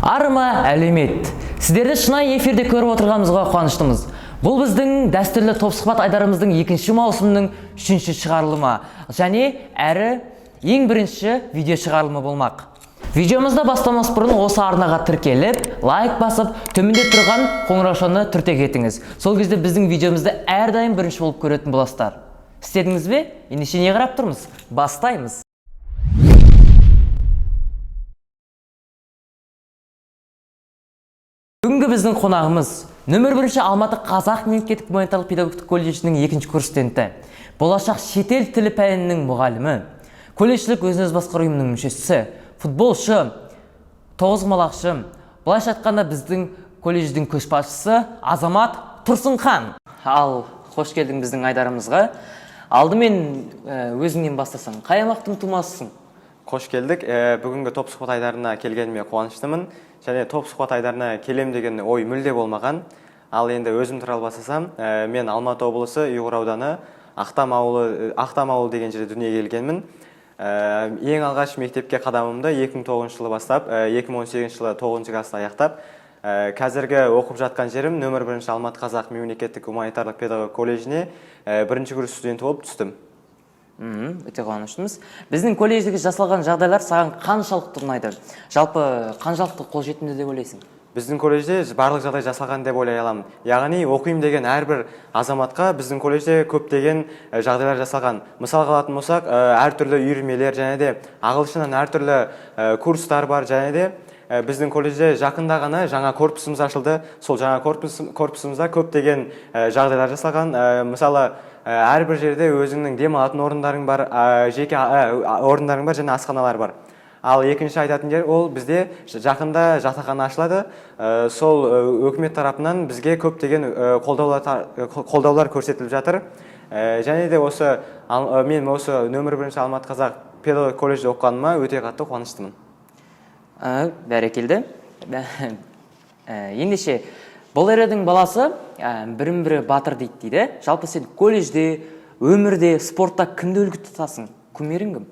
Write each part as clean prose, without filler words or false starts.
Арма әлемет. Сіздерді шынайы эфирде көріп отырғанымызға қуаныштымыз. Бұл біздің дәстүрлі ТОП-СеХБАТ айдарымыздың 2-ші маусымның 3-ші шығарылымы және әрі ең бірінші видео шығарылымы болмақ. Видеомызда бастамас бұрын осы арнаға тіркеліп, лайк басып, төменде тұрған қоңыраушаны түртек етіңіз. Сол кезде біздің видеомызды әрдайым бірінші болып көретін боласыздар. Істедіңіз бе? Ендеше не қарап тұрмыз? Бастаймыз. Бүгінгі біздің қонағымыз нөмір 1 Алматы Қазақ мемлекеттік гуманитарлық педагогтық колледжінің 2-ші курс студенті, болашақ шетел тілі пәнінің мұғалімі, колледждік өзін-өзі басқару ұйымының мүшесі, футболшы, Тоғызқұмалақты. Былайша айтқанда біздің колледждің көшбасшысы АЗАМАТ ТеРСЫНАН. Ал қош келдің біздің айдарымызға. Алдымен өзіңнен бастасаң, қай аймақтың тумасысың? Қош келдік. Бүгінгі ТОП-СеХБАТ айдарына келгеніме қуаныштымын. Және ТОП-СеХБАТ айдарына келем деген ой мүлде болмаған. Ал енді өзім туралы бастасам, мен Алматы облысы Ұйғыр ауданы Ақтам ауылы деген жерде дүниеге келгенмін. Ең алғаш мектепке қадамымды 2009 жылы бастап, 2018 жылы 9-шы класты аяқтап, қазіргі оқып жатқан жерім нөмір 1 Алматы Қазақ мемлекеттік гуманитарлық педагогтық колледжіне 1-ші курс студенті болып түстім. Өте қуаныштымыз. Біздің колледждегі жасалған жағдайлар саған қаншалықты ұнайды? Жалпы қаншалықты қолжетімді деп ойлайсың? Біздің колледжде барлық жағдай жасалған деп ойлай аламын. Яғни оқимын деген әрбір азаматқа біздің колледжде көптеген жағдайлар жасалған. Мысалға алатын болсақ, әртүрлі үйірмелер және де ағылшыннан әртүрлі курстар бар және де біздің колледжде жақында ғана жаңа корпусымыз ашылды. Сол жаңа корпусымызда көптеген жағдайлар жасалған. Мысалы, әрбір жерде өзіңнің демалатын орындарың бар, жеке орындарың бар және асханалар бар. Ал екінші айтатын жер, ол бізде жақында жатақхана ашылады. Сол өкімет тарапынан бізге көптеген қолдаулар көрсетіліп жатыр. Және де мен осы нөмір 1 Алматы Қазақ педагогтық колледжде оқығаныма өте қатты қуаныштымын. Бәрекелді. Ендеше бұл ередің баласы бірін-бірі батыр дейді. Жалпы сен колледжде, өмірде, спортта кімді үлгі тұтасың? Кумирің кім?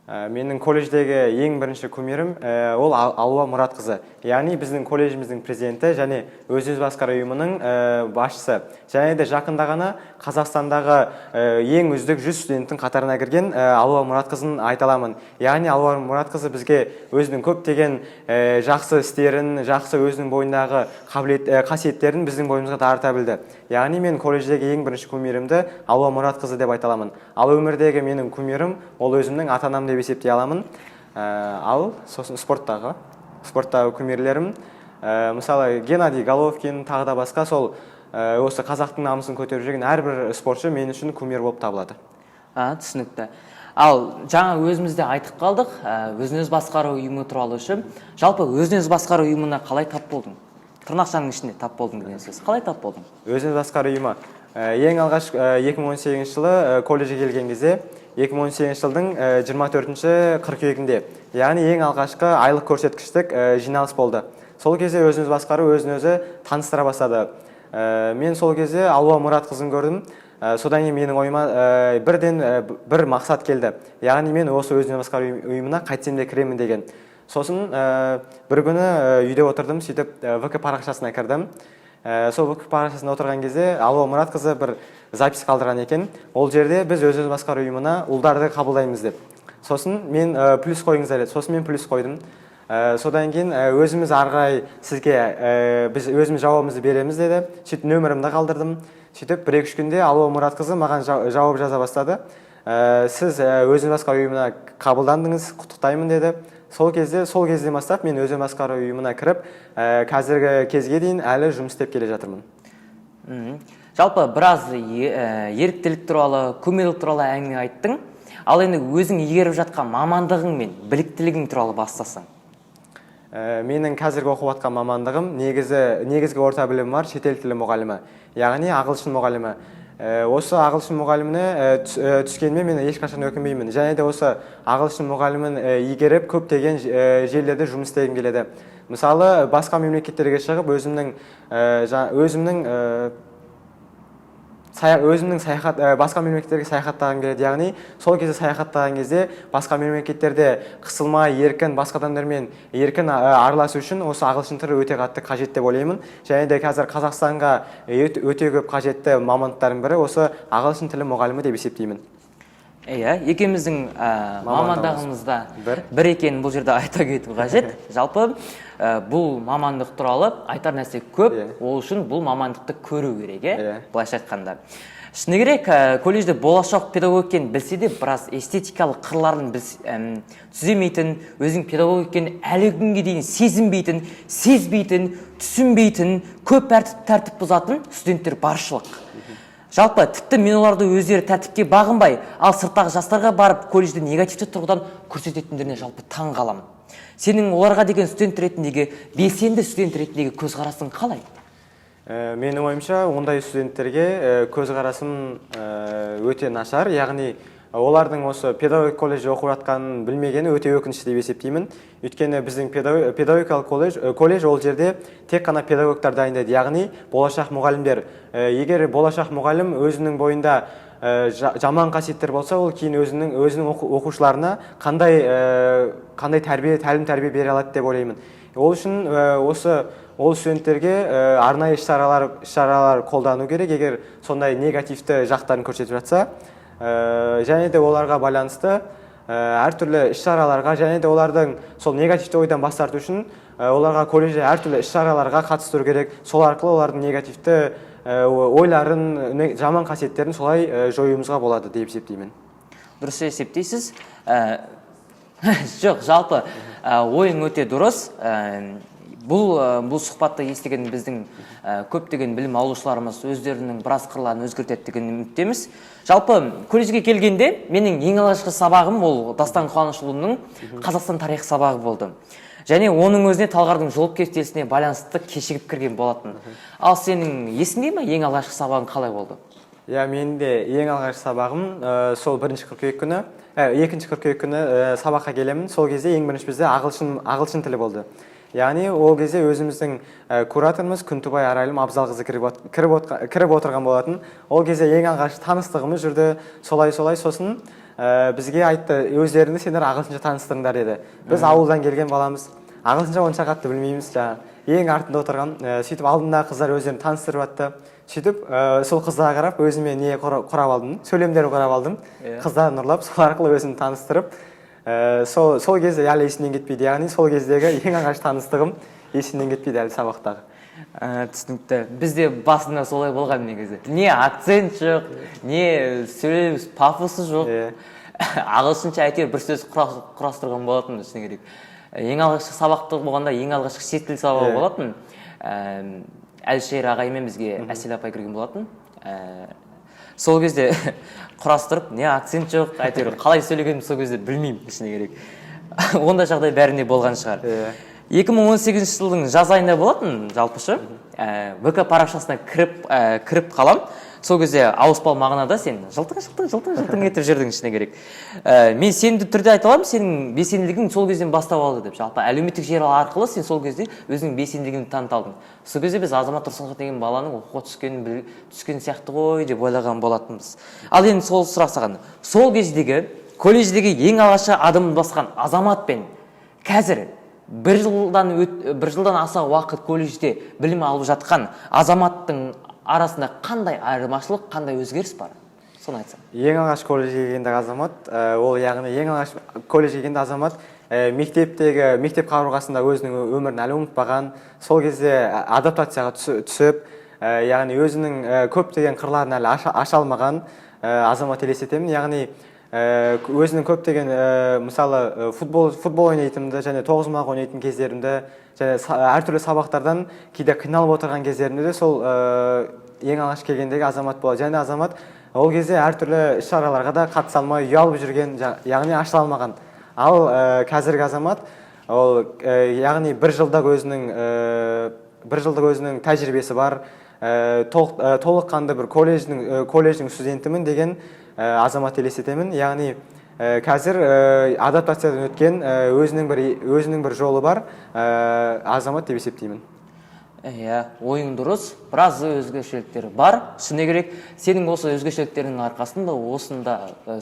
Менің колледждегі ең бірінші кумирім ол Алуа Мұратқызы. Яғни біздің колледжіміздің президенті және өзін-өзі басқару ұйымының басшысы. Және де жақында ғана Қазақстандағы ең үздік 100 студенттің қатарына кірген Алуа Мұратқызын айта аламын. Яғни Алуа Мұратқызы бізге өзінің көптеген жақсы істерін, жақсы өзінің бойындағы қасиеттерін біздің бойымызға дарыта білді. Яғни мен колледждегі ең бірінші кумирімді Алуа Мұратқызы деп айта аламын. Ал өмірдегі менің кумирім ол өзімнің ата-анам деп есептей аламын. Ал сосын спорттағы кумирлерім, мысалы Геннадий Головкин, тағы да басқа, сол осы қазақтың намысын көтеріп жүрген әрбір спортшы мен үшін кумир болып табылады. Түсінікті. Ал жаңа өзімізде айтып қалдық, өзін-өзі басқару ұйымы туралы үшін. Жалпы өзін-өзі басқару ұйымына қалай тап болдың? Тырнақшаның ішінде тап болдың деген сөз. Қалай тап болдың? Өзін-өзі басқару ұйымы. Ең алғаш 2018 жылы колледжге келген кезде 2018 жылдың 24-ші қыркүйегінде, яғни ең алғашқы айлық көрсеткіштік жиналыс болды. Сол кезде өзін-өзі басқару өзін-өзі таныстыра бастады. Мен сол кезде Алуа Мұратқызын көрдім. Содан кейін менің ойыма бірден бір мақсат келді. Яғни мен осы өзін-өзі басқару ұйымына қайтсем де кіремін деген. Сосын бір күні үйде отырдым, сөйтіп ВК парақшасына кірдім. Сол ВК парақшасында отырған кезде Алуа Мұратқызы бір запись қалдырған екен. Ол жерде біз өзін-өзі басқару ұйымына ұлдарды қабылдаймыз деп. Сосын мен плюс қойыңыздар деді. Сосын мен плюс қойдым. Содан кейін өзіміз арғай сізге біз өзіміз жауабымызды береміз деді. Сөйтіп нөмірімді қалдырдым. Сөйтіп 1-2 күнде Алуа Мұратқызы маған жауап жаза бастады. Сіз өзін басқару ұйымына қабылдандыңыз, құттықтаймын деді. Сол кезде бастап мен өзін басқару ұйымына кіріп, қазіргі кезге дейін әлі жұмыс істеп келе жатырмын. Жалпы біраз еріктілік туралы, кумирлік туралы әңгіме айттың. Ал енді өзің игеріп жатқан мамандығың мен біліктілігің туралы бастасаң. Менің қазіргі оқып жатқан мамандығым негізгі орта білімі бар, шетел тілі мұғалімі, яғни ағылшын мұғалімі. Осы ағылшын мұғаліміне түскеніме мен ешқашан өкінбеймін. Және де осы ағылшын мұғалімін игеріп көптеген жерлерде жұмыс істегім келеді. Мысалы, басқа мемлекеттерге шығып өзімнің өзімнің басқа мемлекеттерге саяхаттағым келеді. Яғни сол кезде саяхаттаған кезде басқа мемлекеттерде қысылмай, еркін, басқа адамдармен еркін араласу үшін осы ағылшын тілі өте қатты қажет деп ойлаймын. Және де қазір Қазақстанға өте көп қажетті мамандықтардың бірі осы ағылшын тілі мұғалімі деп есептеймін. Иә, екеуміздің мамандығымызда бір екенін бұл жерде айта кету қажет. Жалпы бұл мамандық туралы айтар нәрсе көп, ол үшін бұл мамандықты көру керек, былайша айтқанда. Шыны керек, колледжде болашақ педагог екенін білсе де, біраз эстетикалық қырларын түземейтін, өзің педагог екенін әлі күнге дейін сезінбейтін, сезбейтін, түсінбейтін, көп тәртіп бұзатын студенттер баршылық. Жалпы, тіпті мен оларды өздері тәртіпке бағынбай, ал сырттағы жастарға барып колледжде негативті тұрғыдан көрсететіндеріне жалпы таң қаламын. Сенің оларға деген студент ретіндегі, белсенді студент ретіндегі көзқарасың қалай? Менің ойымша, ондай студенттерге көзқарасым өте нашар, яғни олардың осы педагогик колледжде оқып жатқанын білмегені өте өкінішті деп есептеймін. Өйткені біздің педагогикалық колледж ол жерде тек қана педагогтар дайындайды, яғни болашақ мұғалімдер. Егер болашақ мұғалім өзінің бойында жаман қасиеттер болса, ол кейін өзінің оқушыларына қандай тәрбие бере алады деп ойлаймын. Ол үшін ол студенттерге арнайы іс-шаралар қолдану керек, егер сондай негативті жақтарын көрсетіп жатса. Және де оларға байланысты әртүрлі іс-шараларға, және де олардың сол негативті ойдан бас тарту үшін оларға колледжде әртүрлі іс-шараларға қатыстыру керек. Сол арқылы олардың негативті ойларын, жаман қасиеттерін солай жоюымызға болады деп есептеймін. Дұрыс есептейсіз? Жоқ, жалпы ойың өте дұрыс. Бұл сұхбатты естіген біздің көптеген білім алушыларымыз өздерінің біраз қырларын өзгертеді деген үміттеміз. Жалпы колледжге келгенде менің ең алғашқы сабағым ол Дастан Қуанышұлының Қазақстан тарихы сабағы болды. Және оның өзіне Талғардың жол кестесіне байланысты кешігіп кірген болатын. Ал сенің есіңде ме, ең алғашқы сабағың қалай болды? Иә, менің де ең алғашқы сабағым сол екінші қыркүйек күні сабаққа келемін. Сол кезде ең бірінші бізде ағылшын тілі болды. Яғни ол кезде өзіміздің кураторымыз Күнтубай Арайлым Абзалқызы кіріп отырған болатын. Ол кезде ең алғаш таныстығымыз жүрді, солай сосын бізге айтты, өздеріңді сендер ағылшынша таныстырыңдар деді. Біз ауылдан келген баламыз, ағылшынша онша қатты білмейміз. Ең артында отырған, сөйтіп алдындағы қыздар өздерін таныстырып атты. Сөйтіп сол қыздарға қарап өзіме не құрап алдым, сөйлемдер құрап алдым. Қыздарын ұрлап, сол арқылы өзімді таныстырып, сол кезде әлі есімнен кетпейді, яғни сол кездегі ең алғаш таныстығым есімнен кетпейді әлі сабақтағы. Түсінікті. Бізде басында солай болған негізі. Не акцент жоқ, не сөйлем пафосы жоқ. Ағылшынша әйтеуір бір сөз құрастырған болатын, шыны керек. Ең алғашқы сабақты болғанда ең алғашқы шет тіл сабағы болатын. Әлшер ағаймен бізге Әсел апай кірген болатын. Сол кезде құрастырып, не акцент жоқ, әйтеуір қалай сөйлегенім сол кезде білмеймін, шыны керек. Онда жағдай бәріне болған шығар. 2018 жылдың жаз айында болатын, жалпышы. ВК парақшасына кіріп қалам. Сол кезде ауыспал мағынада сен жылтың етіп жүрдің, шыны керек. Мен сенімді түрде айта аламын, сенің белсенділігің сол кезден бастап алды деп. Жалпы әлеуметтік желі арқылы сен сол кезде өзіңнің белсенділігіңді таныта алдың. Сол кезде біз Азамат ТеРСЫНАН деген баланың оқуға түскен сияқты ғой деп ойлаған болатынбыз. Ал енді сол сұрақ саған. Сол кездегі колледждегі ең алғашқы адым басқан Азамат пен қазір бір жылдан аса уақыт колледжде білім алып жатқан Азаматтың арасында қандай айырмашылық, қандай өзгеріс бар? Соны айтсам. Ең алғаш колледжге келгенде Азамат, ол яғни ең алғаш колледжге келгенде Азамат мектеп қабырғасында өзінің өмірін әлі ұмытпаған, сол кезде адаптацияға түсіп, яғни өзінің көптеген қырларын әлі аша алмаған Азамат елестетемін. Яғни өзінің көптеген мысалы футбол ойнайтынымды және Тоғызқұмалақты ойнайтын кездерімді және әртүрлі сабақтардан кейде қиналып отырған кездерімде де сол ең алғаш келгендегі Азамат болады. Және Азамат ол кезде әртүрлі іс-шараларға да қатыса алмай, ұялып жүрген, яғни ашыла алмаған. Ал қазіргі Азамат ол яғни бір жылдық өзінің тәжірибесі бар, толыққанды бір колледждің студентімін деген Азамат елестетемін. Яғни қазір адаптациядан өткен өзінің бір жолы бар Азамат деп есептеймін. ойың дұрыс, біраз өзгешеліктер бар. Шыны керек, сенің осы өзгешеліктерінің арқасында осында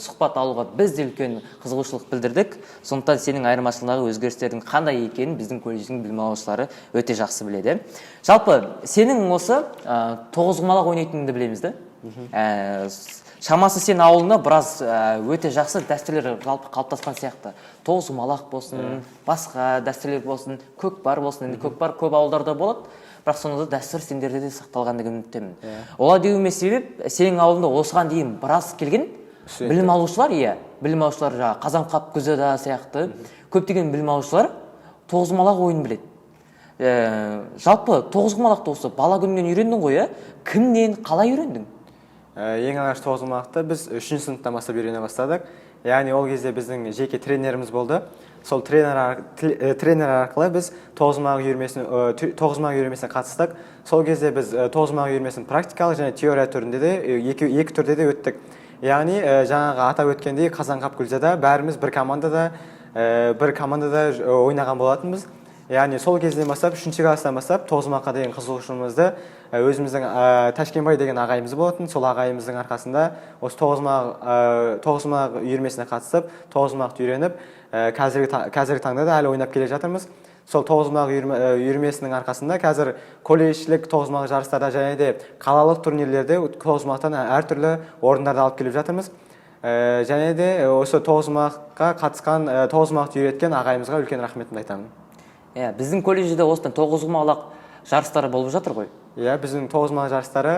сұхбат алуға біз де үлкен қызығушылық білдірдік. Сондықтан сенің айырмашылығы өзгерістердің қандай екенін біздің колледждің білім алушылары өте жақсы біледі. Жалпы, сенің осы тоғызқұмалақ ойнайтыныңды білеміз, да? Шамасы сен ауылында біраз өте жақсы дәстүрлер жалпы қалыптасқан сияқты. Тоғызқұмалақ болсын, басқа дәстүрлер болсын, көкпар болсын. Енді көкпар көп ауылдарда болады, бірақ сонда дәстүр сендерде де сақталғандығын үміттемін. Олай деуіме себеп, сенің ауылында осыған дейін біраз келген білім алушылар, білім алушылар Қазанқап күзеді сияқты, көптеген білім алушылар тоғызқұмалақ ойынын біледі. Жалпы тоғызқұмалақты осы бала күнінен үйрендің ғой, кімнен, қалай үйрендің? Ең алғаш тоғызқұмалақты біз 3-ші сыныптан бастап үйрене бастадық. Яғни ол кезде біздің жеке тренеріміз болды. Сол тренер арқылы біз тоғызқұмалақ үйірмесіне қатыстық. Сол кезде біз тоғызқұмалақ үйірмесін практикалық және теория түрінде де, екі түрде де өттік. Яғни жаңағы атап өткендей Қазанқап Гүлзада бәріміз бір командада ойнаған болатынбыз. Яғни сол кезден бастап, 3-ші класстан бастап тоғызқұмалаққа деген қызығушылығымызды өзіміздің Ташкенбай деген ағайымыз болатын. Сол ағайымыздың арқасында осы тоғызқұмалақ үйірмесіне қатысып, тоғызқұмалақты үйреніп, қазіргі таңда да әлі ойнап келе жатырмыз. Сол тоғызқұмалақ үйірмесінің арқасында қазір колледждік тоғызқұмалақ жарыстарда және де қалалық турнирлерде тоғызқұмалақтан әртүрлі орындарды алып келіп жатырмыз. Және де осы тоғызқұмалаққа қатысқан, тоғызқұмалақты үйреткен ағайымызға үлкен рахметімді айтамын. Біздің колледжде осыдан тоғызқұмалақ жарыстары болып жатыр ғой? Біздің тоғызқұмалақ жарыстары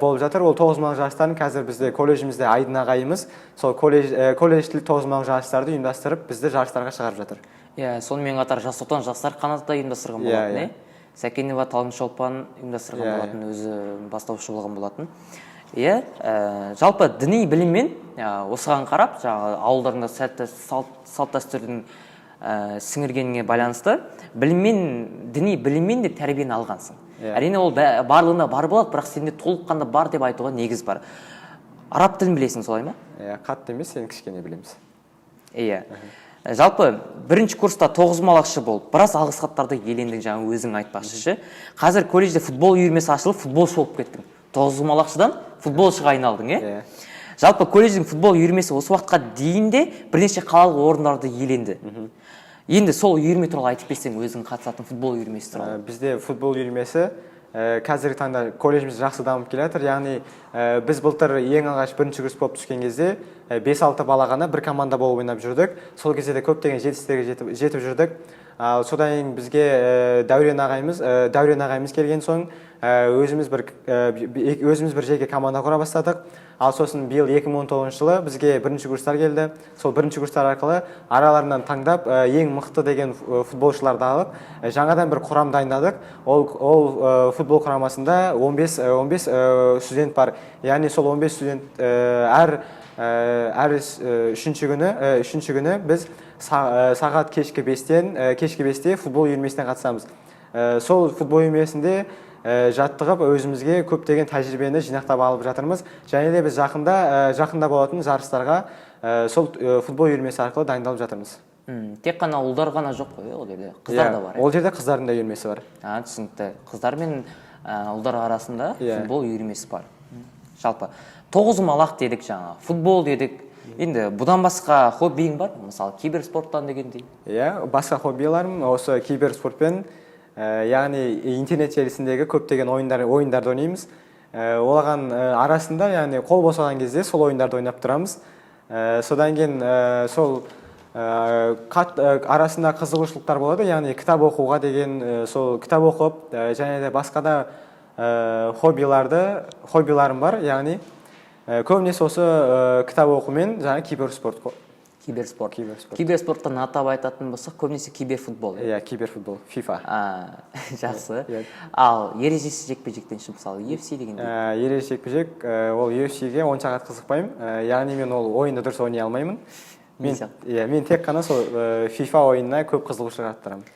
болып жатыр. Ол тоғызқұмалақ жарыстарын қазір бізде колледжімізде Айдын ағайымыз сол колледждік тоғызқұмалақ жарыстарды ұйымдастырып, бізді жарыстарға шығарып жатыр. Сонымен қатар Жасалған жастар қанаты да ұйымдастырған болатын, Сәкенова Талғын Шолпан ұйымдастырған болатын, өзі бастаушы болған болатын. Жалпы діни біліммен осыған қарап, ауылдарында салт дәстүрдің сіңіргеніне байланысты діни біліммен де тәрбиені алғансың. Әрине ол барлығында бар болады, бірақ сенде толыққанда бар деп айтуға негіз бар. Араб тілін білесің, солай ма? Қатты емес, сен кішкене білеміз. Жалпы бірінші курста тоғызқұмалақшы болып, біраз алғыс хаттарды иелендің, жаңа өзің айтпақшы. Қазір колледжде футбол үйірмесі ашылып, футболшы болып кеттің. Тоғызқұмалақшыдан футболшыға айналдың, Жалпы колледждің футбол үйірмесі осы уақытқа дейін де бірнеше қалалық орындарды иеленді. Енді сол үйірме туралы айтып берсең, өзің қатысатын футбол үйірмесі туралы. Бізде футбол үйірмесі қазіргі таңда колледжіміз жақсы дамып келе жатыр. Яғни біз былтыр ең алғаш бірінші курс болып түскен кезде 5-6 бала ғана бір команда болып ойнап жүрдік. Сол кезде де көптеген жетістіктерге жетіп жүрдік. Содан кейін бізге Дәурен ағайымыз келген соң өзіміз бір жеке команда құра бастадық. Ал сосын биыл 2019 жылы бізге бірінші курстар келді. Сол бірінші курстар арқылы араларынан таңдап ең мықты деген футболшыларды алып, жаңадан бір құрам дайындадық. Ол футбол құрамасында 15 студент бар. Яғни сол 15 студент әр үшінші күні біз сағат кешкі 5-те футбол үйірмесіне қатысамыз. Сол футбол үйірмесінде жаттығып өзімізге көптеген тәжірибені жинақтап алып жатырмыз. Және де біз жақында болатын жарыстарға сол футбол үйірмесі арқылы дайындалып жатырмыз. Тек қана ұлдар ғана жоқ қой, ол жерде қыздар да бар. Ол жерде қыздардың да үйірмесі бар. Түсінікті. Қыздар мен ұлдар арасында футбол үйірмесі бар. Жалпы тоғызқұмалақ дедік, жаңа футбол дедік. Енді бұдан басқа хоббиің бар? Мысалы, киберспорттан дегендей. Басқа хоббиларым осы киберспортпен, яғни интернет желісіндегі көптеген ойындарды ойнаймыз. Олаған арасында, яғни қол босаған кезде сол ойындарды ойнап тұрамыз. Содан кейін сол арасында қызығушылықтар болады, яғни кітап оқуға деген, сол кітап оқып, және де басқа да хоббиларым бар, яғни көбінесе осы кітап оқумен жаңа киберспорт. Киберспорттан атап айтатын болсақ, көбінесе киберфутбол. Киберфутбол, FIFA. Жақсы. Ал ережесіз жекпе-жектен үшін, мысалы, UFC дегенде? Ережесіз жекпе-жек, ол UFC-ге онша қатты қызықпаймын. Яғни мен ол ойынды дұрыс ойнай алмаймын. Мен тек қана сол FIFA ойынына көп қызығушылық арттырамын.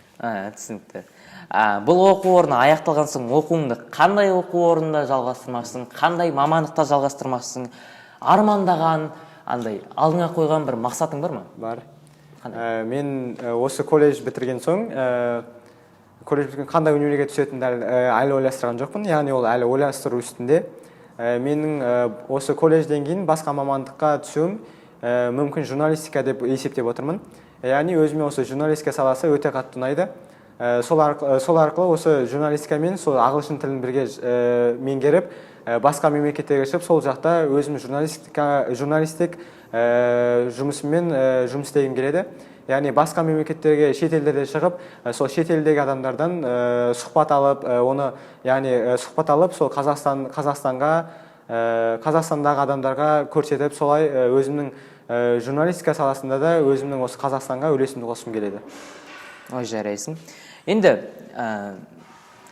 Түсінікті. Бұл оқу орны аяқталған соң оқуыңды қандай оқу орнында жалғастырмақсың, қандай мамандықта жалғастырмақсың, армандаған, алдыңа қойған бір мақсатың бар ма? Бар. Мен осы колледж бітірген соң колледж біткен қандай универге түсетінін әлі ойластырған жоқпын, яғни ол әлі ойластыру үстінде. Менің осы колледжден кейін басқа мамандыққа түсуім мүмкін журналистика деп есептеп отырмын. Яғни өзіме осы журналистика саласы өте қатты ұнайды. Сол арқылы осы журналистика мен сол ағылшын тілін бірге меңгеріп, басқа мемлекеттерге шығып, сол жақта өзім журналистик жұмысымен жұмыс істегім келеді. Яғни басқа мемлекеттерге, шетелдерде шығып, сол шетелдегі адамдардан сұхбат алып, сұхбат алып, сол Қазақстандағы адамдарға көрсетіп, солай өзімнің журналистика саласында да өзімнің осы Қазақстанға үлесімді қосқым келеді. Ой, жарайсың. Енді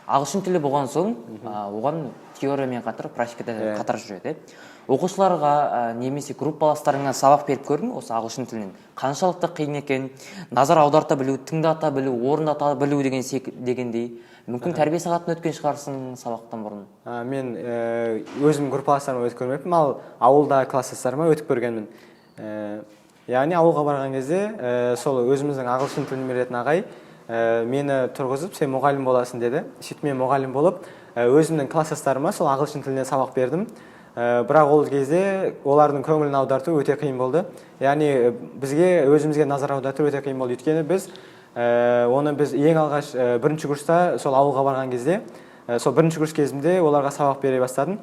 ағылшын тілі болған соң, оған теориямен қатар, практикада қатар жүреді. Оқушыларға немесе группаластарыңа сабақ беріп көрдің осы ағылшын тілінен. Қаншалықты қиын екен, назар аударта білу, тыңдата білу, орындата білу дегендей. Мүмкін тәрбие сағатын өткен шығарсың сабақтан бұрын? Мен өзім группаластарыма өтіп көрмеппін, ал ауылда класстастарыма өтіп көргенмін. Яғни ауылға барған кезде сол өзіміздің ағылшын тілін беретін ағай мені тұрғызып, сен мұғалім боласың деді. Сөйтіп мен мұғалім болып, өзімнің класстастарыма сол ағылшын тілінен сабақ бердім. Бірақ ол кезде олардың көңілін аударту өте қиын болды. Яғни бізге өзімізге назар аударту өте қиын болды. Өйткені біз ең алғаш бірінші курста сол ауылға барған кезде, сол бірінші курс кезімде оларға сабақ бере бастадым.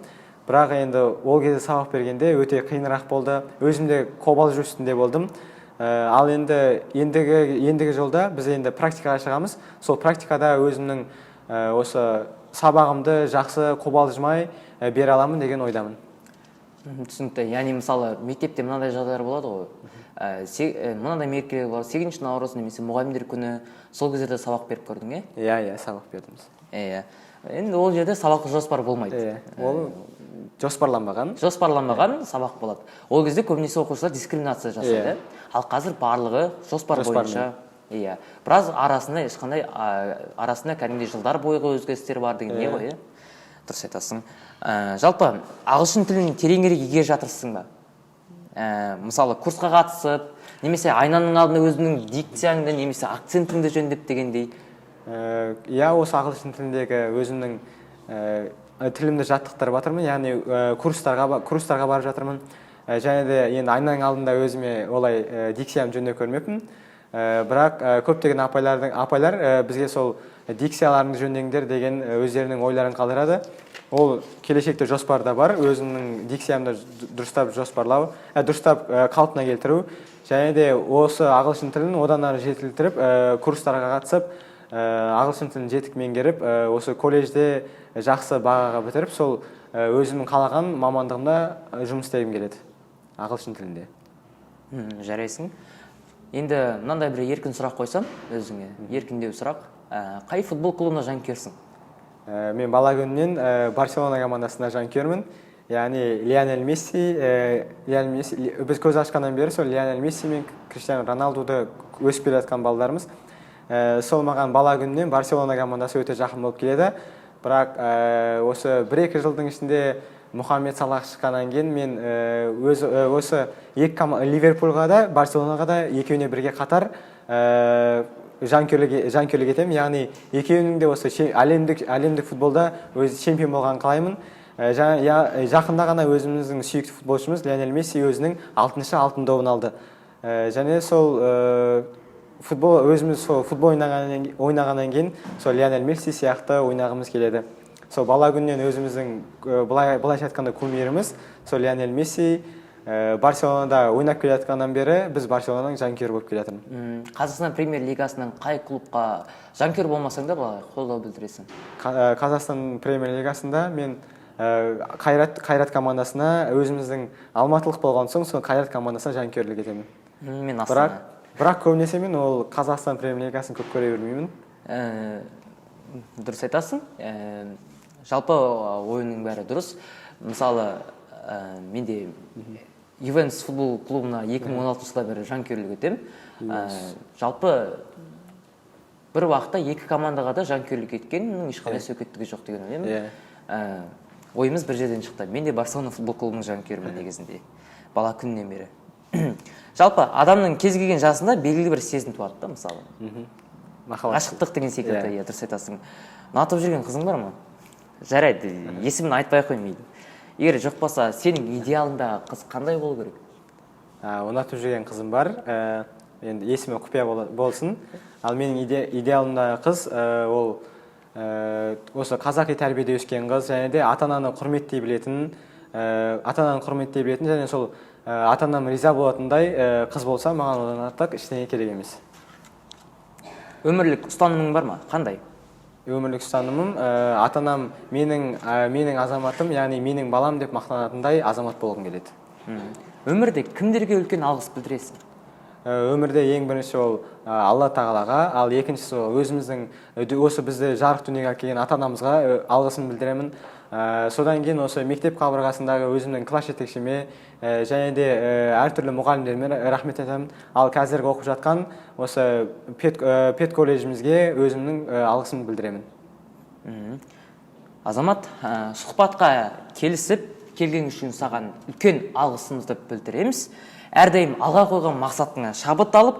Бірақ енді ол кезде сабақ бергенде өте қиынырақ болды. Өзімде қобалжу үстінде болдым. Ал ендігі жолда біз енді практикаға шығамыз. Сол практикада өзімнің осы сабағымды жақсы қобалжымай бере аламын деген ойдамын. Түсінікті. Яғни мысалы мектепте мынандай жағдайлар болады ғой. Мынандай мерекелер бар, 8 наурыз немесе мұғалімдер күні, сол кездерде сабақ беріп көрдің, Иә, сабақ бердім. Енді ол жерде сабақ жоспар болмайды. Ол жоспарланбаған сабақ болады. Ол кезде көбінесе оқушылар дискриминация жасайды. Ал қазір барлығы жоспар бойынша. Біраз арасында кәдімгідей жылдар бойғы өзгерістер бар деген не ғой, дұрыс айтасың. Жалпы ағылшын тілін тереңірек игеріп жатырсың ба? Мысалы курсқа қатысып, немесе айнаның алдында өзіңнің дикцияңды немесе акцентіңді жөндеп дегендей? Осы ағылшын тіліндегі өзімнің тілімді жаттықтырып жатырмын, яғни курстарға барып жатырмын. Және де енді айнаның алдында өзіме олай дикциямды жөндеп көрмеппін. Бірақ көптеген апайлар бізге сол дикцияларыңды жөндеңдер деген өздерінің ойларын қалдырады. Ол келешекте жоспарда бар, өзімнің дикциямды дұрыстап жоспарлау, дұрыстап қалпына келтіру. Және де осы ағылшын тілін одан ары жетілдіріп, курстарға қатысып, ағылшын тілін жетік меңгеріп, осы колледжде жақсы бағаға бітіріп, сол өзімнің қалаған мамандығымда жұмыс істегім келеді ағылшын тілінде. Жарайсың. Енді мынандай бір еркін сұрақ қойсам өзіңе, еркіндеу сұрақ. Қай футбол клубына жанкүйерсің? Мен бала күнінен Барселона командасына жанкүйермін. Яғни Лионель Месси, біз көз ашқаннан бері сол Лионель Месси мен Криштиану Роналдуды өсіп келе жатқан балаларымыз. Сол маған бала күнінен Барселона командасы өте жақын болып келеді. Бірақ осы 1-2 жылдың ішінде Мұхаммед Салах шыққаннан кейін мен осы Ливерпульға да, Барселонаға да екеуіне бірге қатар жанкүйерлік етемін. Яғни екеуінің де осы әлемдік футболда өзі чемпион болғанын қалаймын. Жақында ғана өзіміздің сүйікті футболшымыз Лионель Месси өзінің 6-шы алтын добын алды. Және сол өзіміз футбол ойнағаннан кейін сол Лионель Месси сияқты ойнағымыз келеді. Сол бала күннен өзіміздің былайша айтқанда кумиріміз сол Лионель Месси Барселонада ойнап келе жатқаннан бері біз Барселонаның жанкүйері болып келе жатырмын. Қазақстан премьер-лигасының қай клубқа жанкүйер болмасаң да қолдау білдіресің? Қазақстан премьер-лигасында мен Қайрат командасына, өзіміздің алматылық болған соң сол Қайрат командасына жанкүйерлік етемін. Мен Астана. Бірақ көбінесе мен ол Қазақстан премьер-лигасын көп көре бермеймін. Дұрыс айтасың. Жалпы ойының бәрі дұрыс. Мысалы, менде Ювентус футбол клубына 2016 жылдан бері жанкүйерлік етемін. Жалпы бір уақытта екі командаға да жанкүйерлік еткеннің ешқандай сөкеттігі жоқ деген ойлаймын. Ойымыз бір жерден шықты. Мен де Барселона футбол клубының жанкүйерімін негізінде, бала күннен бері. Жалпы адамның кез келген жасында белгілі бір сезім туады да, мысалы. ғашықтық деген секілді, дұрыс айтасың. Ұнатып жүрген қызың бар ма? Жарайды, есімін айтпай ақ қоймайды. Егер жоқ болса, сенің идеалыңдағы қыз қандай болу керек? Ұнатып жүрген қызым бар. Енді есімі құпия болсын. Ал менің идеалымдағы қыз ол осы қазақи тәрбиеде өскен қыз, және де ата-ананы құрметтей білетін, және сол ата-анам риза болатындай қыз болса, маған одан артық ештеңе керек емес. Өмірлік ұстанымың бар ма? Қандай? Өмірлік ұстанымым ата-анам менің азаматым, яғни менің балам деп мақтанатындай азамат болғым келеді. Өмірде кімдерге үлкен алғыс білдіресің? Өмірде ең бірінші ол Алла тағалаға, ал екіншісі ол өзіміздің осы бізді жарық дүниеге әкелген ата-анамызға алғысын білдіремін. Содан кейін осы мектеп қабырғасындағы өзімнің класс жетекшіме және де әртүрлі мұғалімдеріме рахмет айтамын. Ал қазіргі оқып жатқан осы пет колледжімізге өзімнің алғысымды білдіремін. Азамат, сұхбатқа келісіп келген үшін саған үлкен алғысымызды білдіреміз. Әрдайым алға қойған мақсатыңа шабыт алып,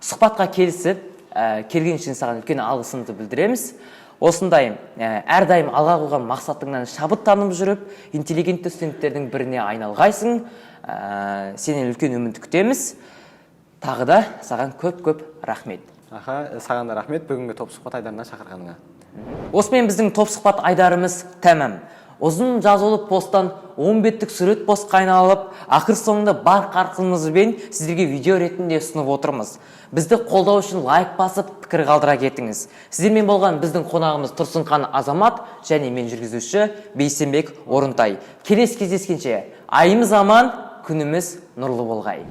сұхбатқа келісіп келген үшін саған үлкен алғысымызды білдіреміз. Осындай әрдайым алға қойған мақсатыңнан шабыт танып жүріп, интеллигентті студенттердің біріне айналғайсың. Сенен үлкен үміт күтеміз. Тағы да саған көп-көп рахмет. Саған да рахмет бүгінгі топ-сұхбат айдарына шақырғаныңа. Осымен біздің топ-сұхбат айдарымыз тәмам. Ұзын жазулы посттан 10 беттік сурет постқа айналып, ақыр соңында бар қарқынымызбен сіздерге видео ретінде ұсынып отырмыз. Бізді қолдау үшін лайк басып, пікір қалдыра кетіңіз. Сіздермен болған біздің қонағымыз Тұрсынхан Азамат және мен жүргізуші Бейсенбек Орынтай. Келесі кездескенше айымыз аман, күніміз нұрлы болғай.